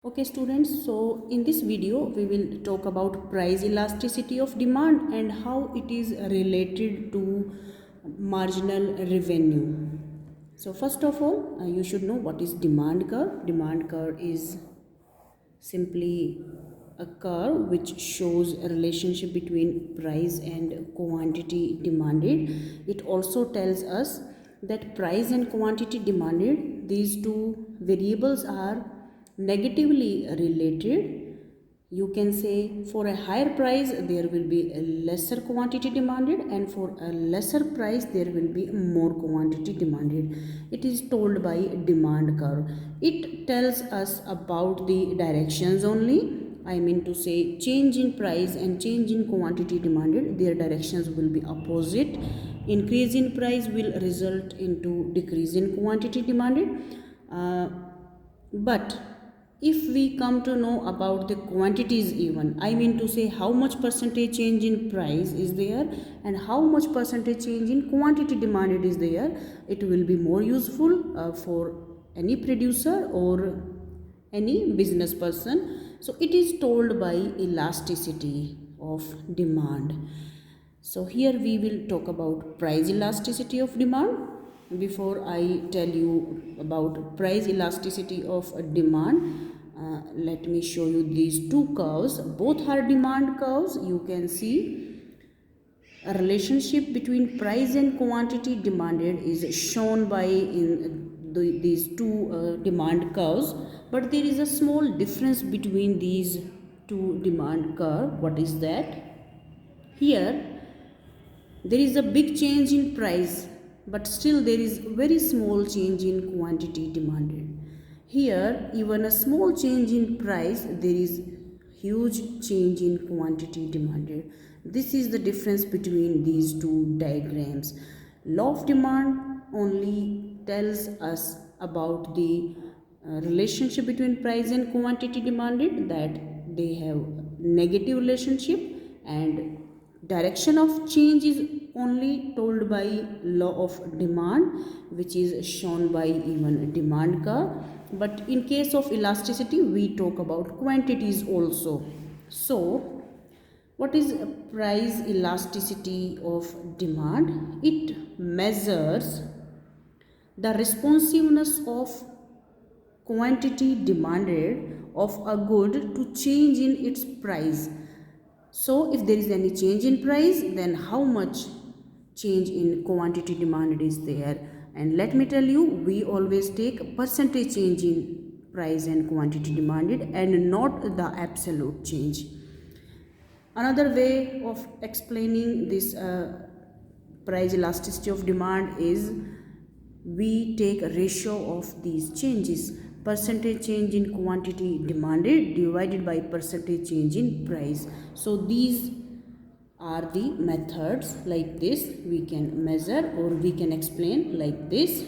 Okay students, so in this video we will talk about price elasticity of demand and how it is related to marginal revenue. So first of all, you should know what is demand curve. Demand curve is simply a curve which shows a relationship between price and quantity demanded. It also tells us that price and quantity demanded, these two variables are negatively related. You can say for a higher price there will be a lesser quantity demanded, and for a lesser price there will be more quantity demanded. It is told by demand curve. It tells us about the directions only. I mean to say, change in price and change in quantity demanded, their directions will be opposite. Increase in price will result into decrease in quantity demanded. But if we come to know about the quantities, even I mean to say how much percentage change in price is there and how much percentage change in quantity demanded is there, it will be more useful for any producer or any business person. So it is told by elasticity of demand. So here we will talk about price elasticity of demand. Before I tell you about price elasticity of a demand, let me show you these two curves. Both are demand curves. You can see a relationship between price and quantity demanded is shown by these two demand curves, but there is a small difference between these two demand curve. What is that? Here there is a big change in price, but still there is very small change in quantity demanded. Here, even a small change in price, there is huge change in quantity demanded. This is the difference between these two diagrams. Law of demand only tells us about the relationship between price and quantity demanded, that they have negative relationship, and direction of change is only told by law of demand, which is shown by even demand curve. But in case of elasticity we talk about quantities also. So what is price elasticity of demand? It measures the responsiveness of quantity demanded of a good to change in its price. So if there is any change in price, then how much change in quantity demanded is there? And let me tell you, we always take percentage change in price and quantity demanded and not the absolute change. Another way of explaining this price elasticity of demand is we take a ratio of these changes. Percentage change in quantity demanded divided by percentage change in price. So these are the methods. Like this we can measure or we can explain like this.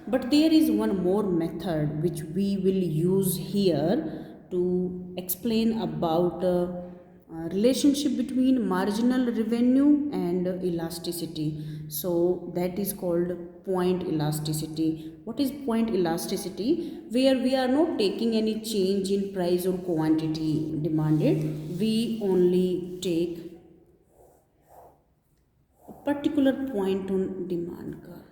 But there is one more method which we will use here to explain about relationship between marginal revenue and elasticity. So that is called point elasticity. What is point elasticity? Where we are not taking any change in price or quantity demanded, we only take a particular point on demand curve.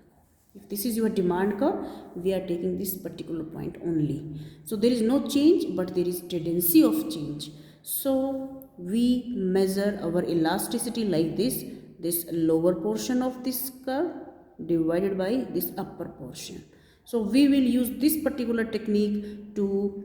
If this is your demand curve, we are taking this particular point only. So there is no change, but there is tendency of change. So we measure our elasticity like this lower portion of this curve divided by this upper portion. So we will use this particular technique to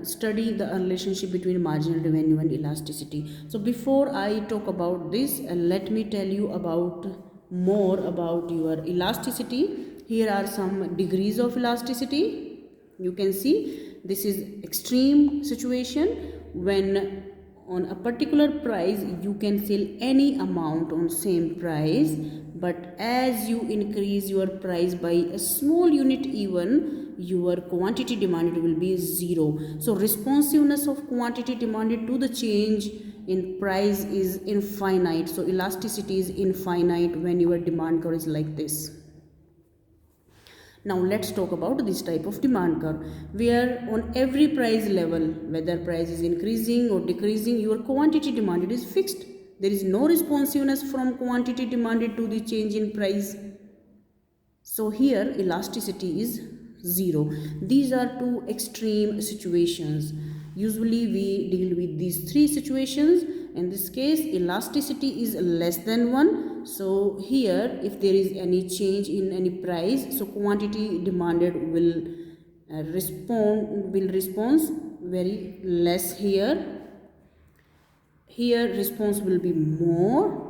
study the relationship between marginal revenue and elasticity. So before I talk about this, let me tell you about more about your elasticity. Here are some degrees of elasticity. You can see this is extreme situation when on a particular price you can sell any amount on same price, but as you increase your price by a small unit, even your quantity demanded will be zero. So responsiveness of quantity demanded to the change in price is infinite. So elasticity is infinite when your demand curve is like this. Now let's talk about this type of demand curve, where on every price level, whether price is increasing or decreasing, your quantity demanded is fixed. There is no responsiveness from quantity demanded to the change in price. So here elasticity is 0. These are two extreme situations. Usually we deal with these three situations. In this case, elasticity is less than 1. So here if there is any change in any price, so quantity demanded will respond very less here. Here response will be more.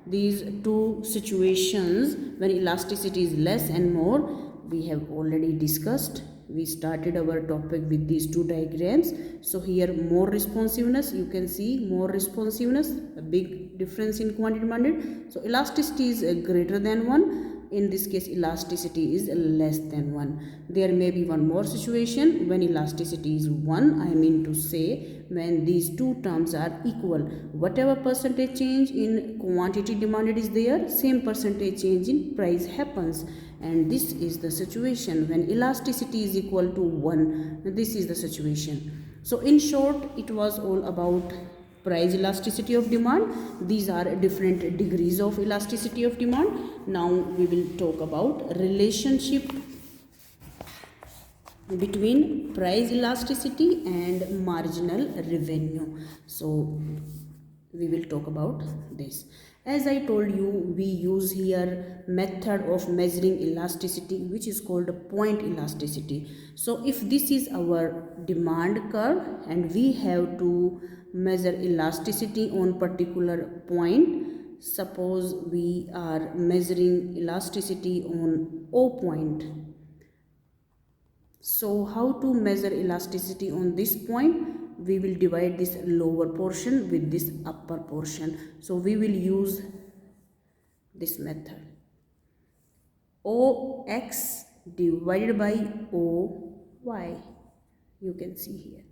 These two situations when elasticity is less and more, we have already discussed. We started our topic with these two diagrams. So here more responsiveness, you can see more responsiveness, a big difference in quantity demanded. So elasticity is greater than 1. In this case elasticity is less than 1. There may be one more situation when elasticity is 1. I mean to say when these two terms are equal. Whatever percentage change in quantity demanded is there, same percentage change in price happens. And this is the situation when elasticity is equal to 1. This is the situation. So in short, it was all about price elasticity of demand. These are different degrees of elasticity of demand. Now we will talk about relationship between price elasticity and marginal revenue. So we will talk about this. As I told you, we use here method of measuring elasticity, which is called point elasticity. So if this is our demand curve and we have to measure elasticity on particular point, suppose we are measuring elasticity on O point. So how to measure elasticity on this point? We will divide this lower portion with this upper portion. So we will use this method. OX divided by OY. You can see here.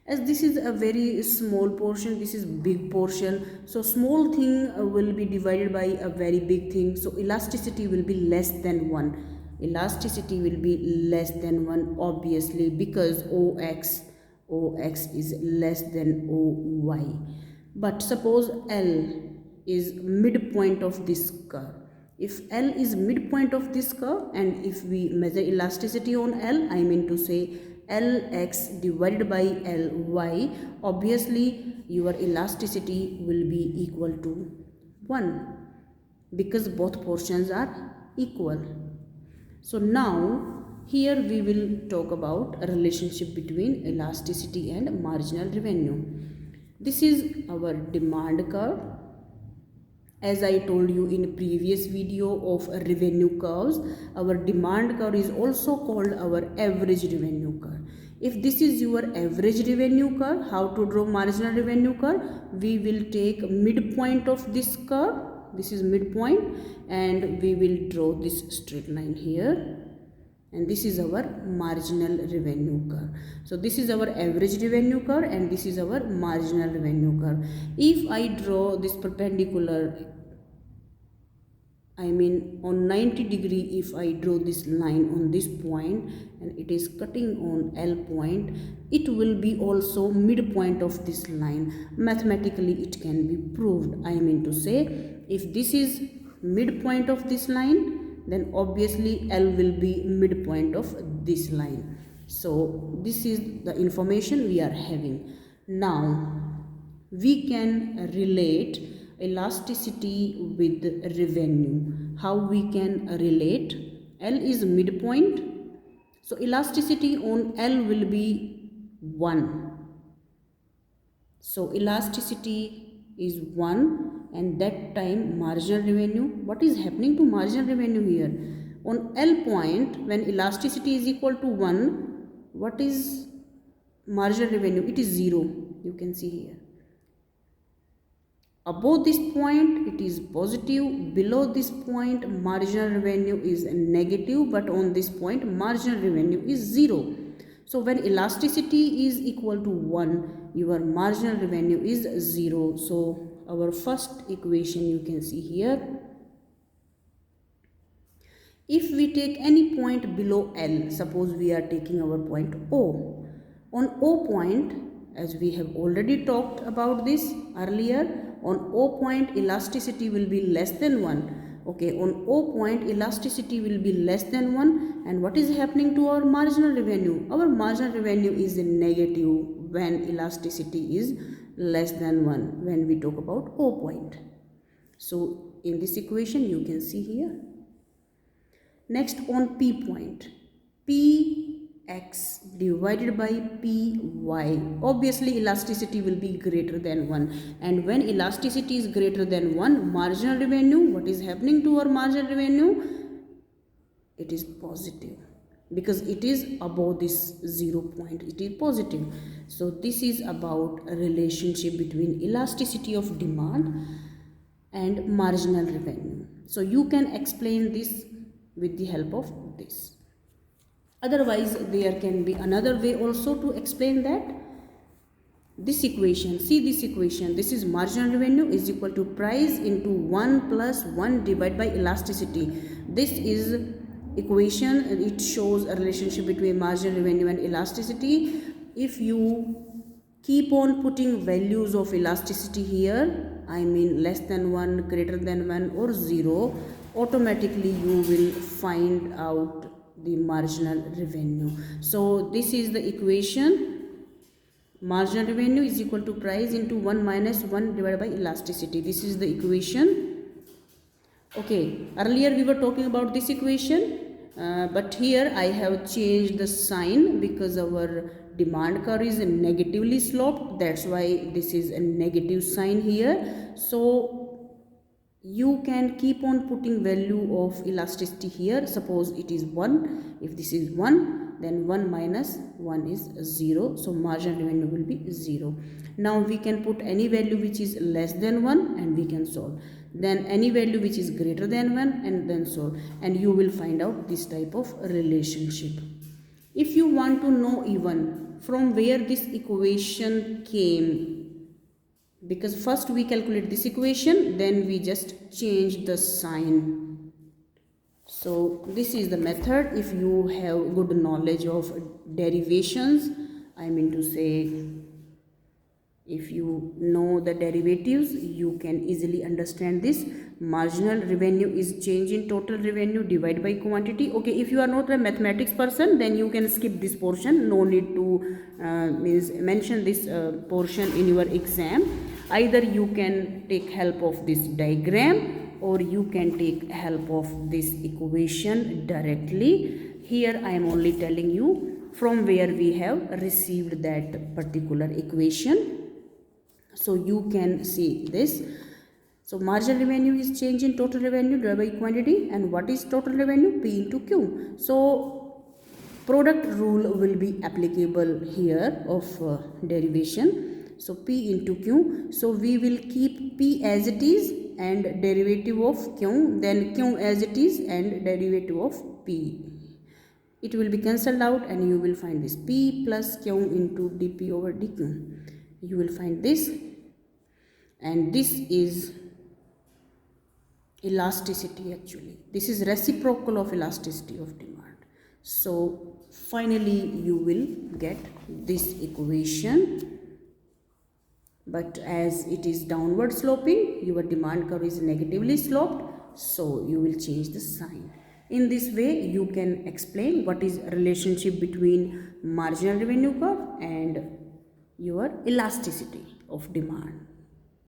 As this is a very small portion, this is big portion. So small thing will be divided by a very big thing. So elasticity will be less than 1. Elasticity will be less than 1 obviously, because OX is less than OY. But suppose L is midpoint of this curve. If L is midpoint of this curve and if we measure elasticity on L, I mean to say Lx divided by Ly, obviously your elasticity will be equal to 1 because both portions are equal. So now here we will talk about a relationship between elasticity and marginal revenue. This is our demand curve. As I told you in previous video of revenue curves, our demand curve is also called our average revenue curve. If this is your average revenue curve, how to draw marginal revenue curve? We will take midpoint of this curve. This is midpoint and we will draw this straight line here. And this is our marginal revenue curve. So this is our average revenue curve and this is our marginal revenue curve. If I draw this perpendicular, I mean on 90 degree, if I draw this line on this point and it is cutting on L point, it will be also midpoint of this line. Mathematically it can be proved. I mean to say, if this is midpoint of this line, then obviously L will be midpoint of this line. So this is the information we are having. Now we can relate elasticity with revenue. How we can relate? L is midpoint. So elasticity on L will be 1. So elasticity is 1. And that time marginal revenue, what is happening to marginal revenue here? On L point, when elasticity is equal to 1, what is marginal revenue? It is 0. You can see here. Above this point, it is positive. Below this point, marginal revenue is negative. But on this point, marginal revenue is 0. So when elasticity is equal to 1, your marginal revenue is 0. So our first equation you can see here. If we take any point below L, suppose we are taking our point O. On O point, as we have already talked about this earlier, on O point elasticity will be less than 1. Okay, on O point elasticity will be less than 1, and what is happening to our marginal revenue? Our marginal revenue is negative when elasticity is less than 1 when we talk about O point. So in this equation you can see here. Next, on P point, Px divided by Py. Obviously elasticity will be greater than 1, and when elasticity is greater than 1, marginal revenue, what is happening to our marginal revenue? It is positive because it is above this 0 point, it is positive. So this is about a relationship between elasticity of demand and marginal revenue. So you can explain this with the help of this. Otherwise, there can be another way also to explain that. This equation, see this equation, this is marginal revenue is equal to price into 1 plus 1 divided by elasticity. This is equation, it shows a relationship between marginal revenue and elasticity. If you keep on putting values of elasticity here, I mean less than 1, greater than 1 or 0, automatically you will find out the marginal revenue. So this is the equation. Marginal revenue is equal to price into 1 minus 1 divided by elasticity. This is the equation. Okay, earlier we were talking about this equation, but here I have changed the sign because our demand curve is negatively sloped. That's why this is a negative sign here. So you can keep on putting value of elasticity here. Suppose it is 1. If this is 1, then 1 minus 1 is 0. So marginal revenue will be 0. Now we can put any value which is less than 1 and we can solve. Then any value which is greater than 1 and then solve. And you will find out this type of relationship. If you want to know even from where this equation came, because first we calculate this equation, then we just change the sign. So this is the method. If you have good knowledge of derivations, I mean to say, if you know the derivatives, you can easily understand this. Marginal revenue is change in total revenue divided by quantity. Okay, if you are not a mathematics person, then you can skip this portion. No need to mention this portion in your exam. Either you can take help of this diagram or you can take help of this equation directly. Here I am only telling you from where we have received that particular equation. So you can see this. So marginal revenue is change in total revenue divided by quantity, and what is total revenue? P into Q. So product rule will be applicable here of derivation. So P into Q. So we will keep P as it is and derivative of Q, then Q as it is and derivative of P. It will be cancelled out and you will find this P plus Q into dP over dQ. You will find this, and this is elasticity actually. This is reciprocal of elasticity of demand. So finally you will get this equation. But as it is downward sloping, your demand curve is negatively sloped, so you will change the sign. In this way, you can explain what is relationship between marginal revenue curve and your elasticity of demand.